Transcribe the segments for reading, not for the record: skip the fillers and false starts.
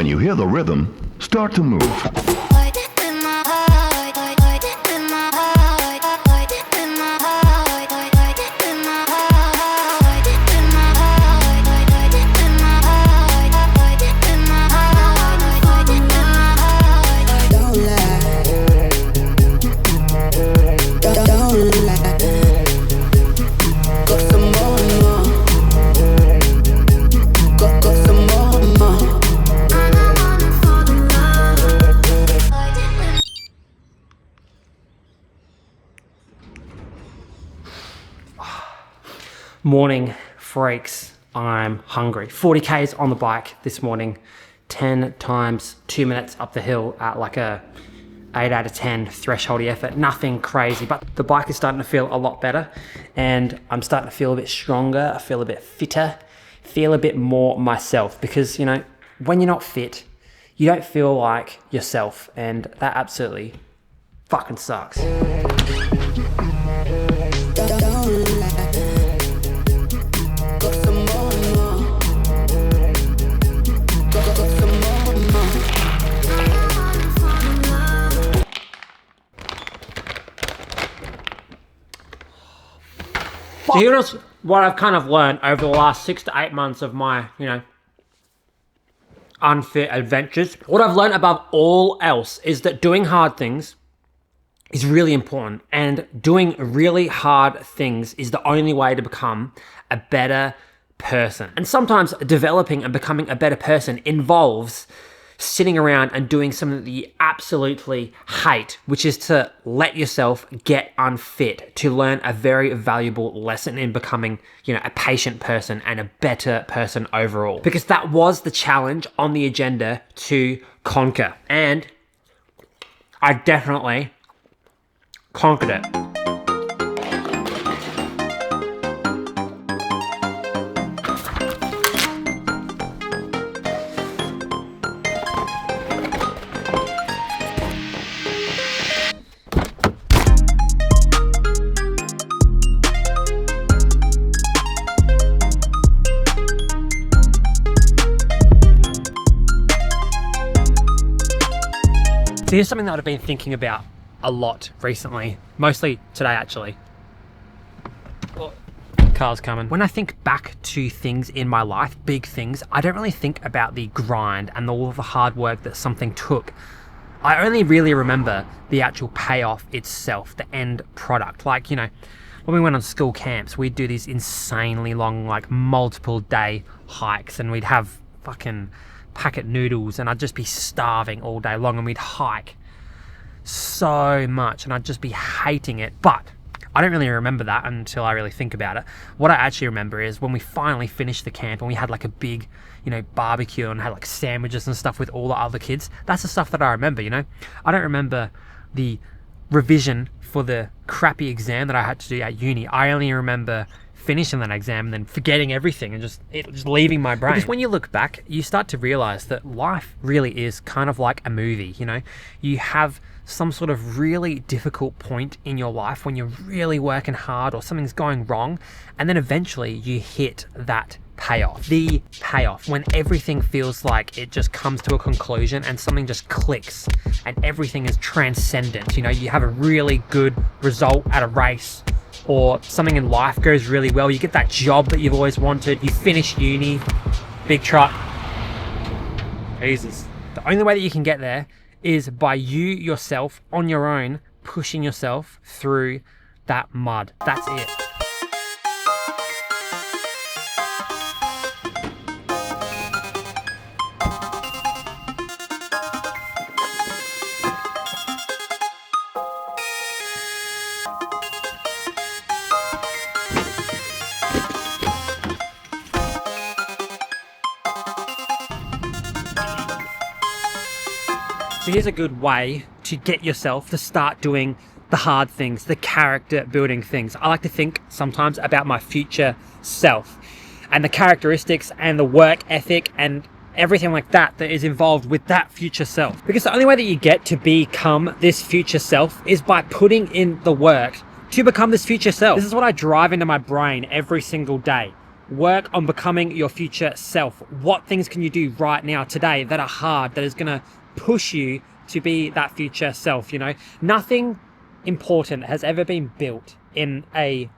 When you hear the rhythm, start to move. Morning, freaks. I'm hungry. 40 Ks on the bike this morning, 10 times 2 minutes up the hill at like a 8 out of 10 threshold effort. Nothing crazy, but the bike is starting to feel a lot better and I'm starting to feel a bit stronger. I feel a bit fitter, feel a bit more myself, because, you know, when you're not fit, you don't feel like yourself, and that absolutely fucking sucks. So here's what I've kind of learned over the last 6 to 8 months of my, unfit adventures. What I've learned above all else is that doing hard things is really important, and doing really hard things is the only way to become a better person. And sometimes developing and becoming a better person involves sitting around and doing something that you absolutely hate, which is to let yourself get unfit, to learn a very valuable lesson in becoming, a patient person and a better person overall. Because that was the challenge on the agenda to conquer. And I definitely conquered it. So here's something that I've been thinking about a lot recently, mostly today actually. Oh, car's coming. When I think back to things in my life, big things, I don't really think about the grind and all of the hard work that something took. I only really remember the actual payoff itself, the end product. Like, when we went on school camps, we'd do these insanely long, like multiple day hikes, and we'd have fucking packet noodles, and I'd just be starving all day long, and we'd hike so much and I'd just be hating it. But I don't really remember that until I really think about it. What I actually remember is when we finally finished the camp and we had like a big, barbecue and had like sandwiches and stuff with all the other kids. That's the stuff that I remember, I don't remember the revision for the crappy exam that I had to do at uni. I only remember finishing that exam and then forgetting everything and just leaving my brain. Because when you look back, you start to realize that life really is kind of like a movie. You have some sort of really difficult point in your life when you're really working hard or something's going wrong, and then eventually you hit that payoff. The payoff, when everything feels like it just comes to a conclusion and something just clicks and everything is transcendent. You have a really good result at a race, or something in life goes really well. You get that job that you've always wanted. You finish uni, big truck. Jesus. The only way that you can get there is by you yourself on your own pushing yourself through that mud. That's it. So here's a good way to get yourself to start doing the hard things, the character building things. I like to think sometimes about my future self and the characteristics and the work ethic and everything like that that is involved with that future self. Because the only way that you get to become this future self is by putting in the work to become this future self. This is what I drive into my brain every single day. Work on becoming your future self. What things can you do right now, today, that are hard, that is gonna push you to be that future self, you know? Nothing important has ever been built in a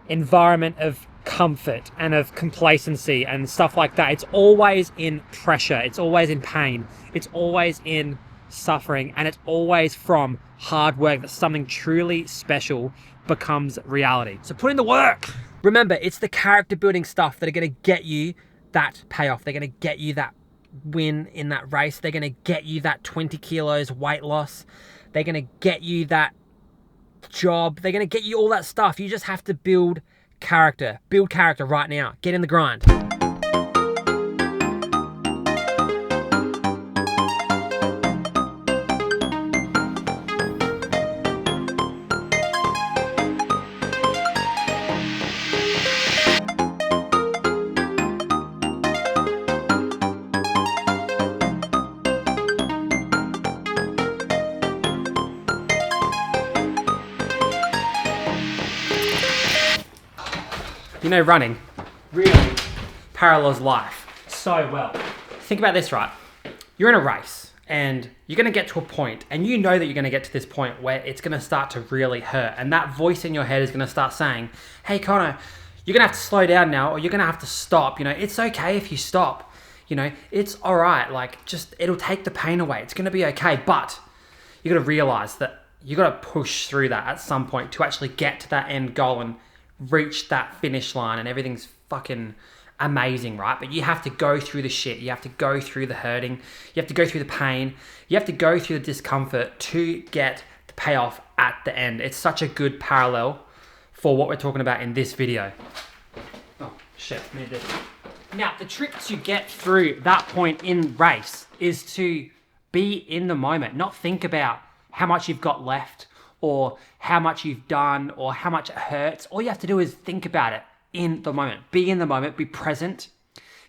environment of comfort and of complacency and stuff like that. It's always in pressure, it's always in pain, it's always in suffering, and it's always from hard work that something truly special becomes reality. So put in the work. Remember, it's the character building stuff that are going to get you that payoff. They're going to get you that win in that race. They're going to get you that 20 kilos weight loss. They're going to get you that job. They're going to get you all that stuff. You just have to build character. Build character right now. Get in the grind. You know, running really parallels life so well. Think about this, right? You're in a race and you're going to get to a point, and you know that you're going to get to this point where it's going to start to really hurt. And that voice in your head is going to start saying, hey, Connor, you're going to have to slow down now, or you're going to have to stop. You know, it's okay if you stop. You know, it's all right. Like, just, it'll take the pain away. It's going to be okay. But you got to realize that you got to push through that at some point to actually get to that end goal and reach that finish line, and everything's fucking amazing, right? But you have to go through the shit. You have to go through the hurting. You have to go through the pain. You have to go through the discomfort to get the payoff at the end. It's such a good parallel for what we're talking about in this video. Oh, shit. Now, the trick to get through that point in race is to be in the moment, not think about how much you've got left, or how much you've done, or how much it hurts. All you have to do is think about it in the moment. Be in the moment, be present,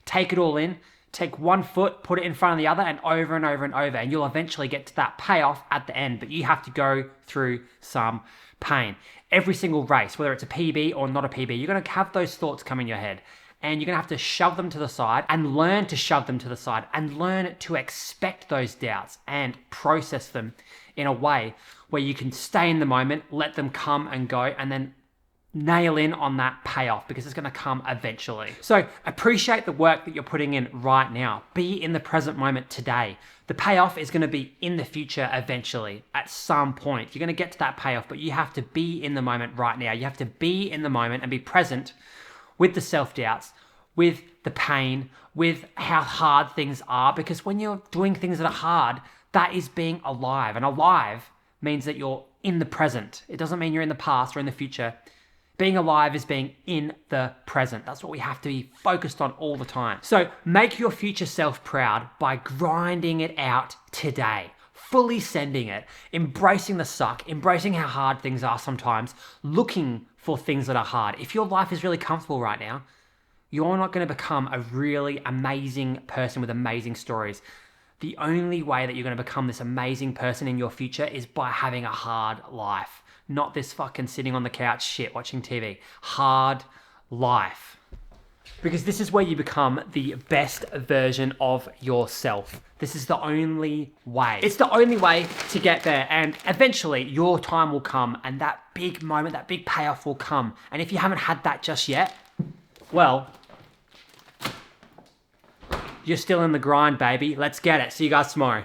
take it all in, take one foot, put it in front of the other, and over and over and over, and you'll eventually get to that payoff at the end. But you have to go through some pain. Every single race, whether it's a PB or not a PB, you're going to have those thoughts come in your head, and you're going to have to shove them to the side and learn to shove them to the side and learn to expect those doubts and process them in a way where you can stay in the moment, let them come and go, and then nail in on that payoff, because it's going to come eventually. So appreciate the work that you're putting in right now. Be in the present moment today. The payoff is going to be in the future eventually. At some point, you're going to get to that payoff, but you have to be in the moment right now. You have to be in the moment and be present with the self-doubts, with the pain, with how hard things are, because when you're doing things that are hard, that is being alive. And alive means that you're in the present. It doesn't mean you're in the past or in the future. Being alive is being in the present. That's what we have to be focused on all the time. So make your future self proud by grinding it out today, fully sending it, embracing the suck, embracing how hard things are sometimes, looking for things that are hard. If your life is really comfortable right now, you're not going to become a really amazing person with amazing stories. The only way that you're going to become this amazing person in your future is by having a hard life. Not this fucking sitting on the couch shit watching TV. Hard life. Because this is where you become the best version of yourself. This is the only way. It's the only way to get there. And eventually your time will come, and that big moment, that big payoff will come. And if you haven't had that just yet, well, you're still in the grind, baby. Let's get it. See you guys tomorrow.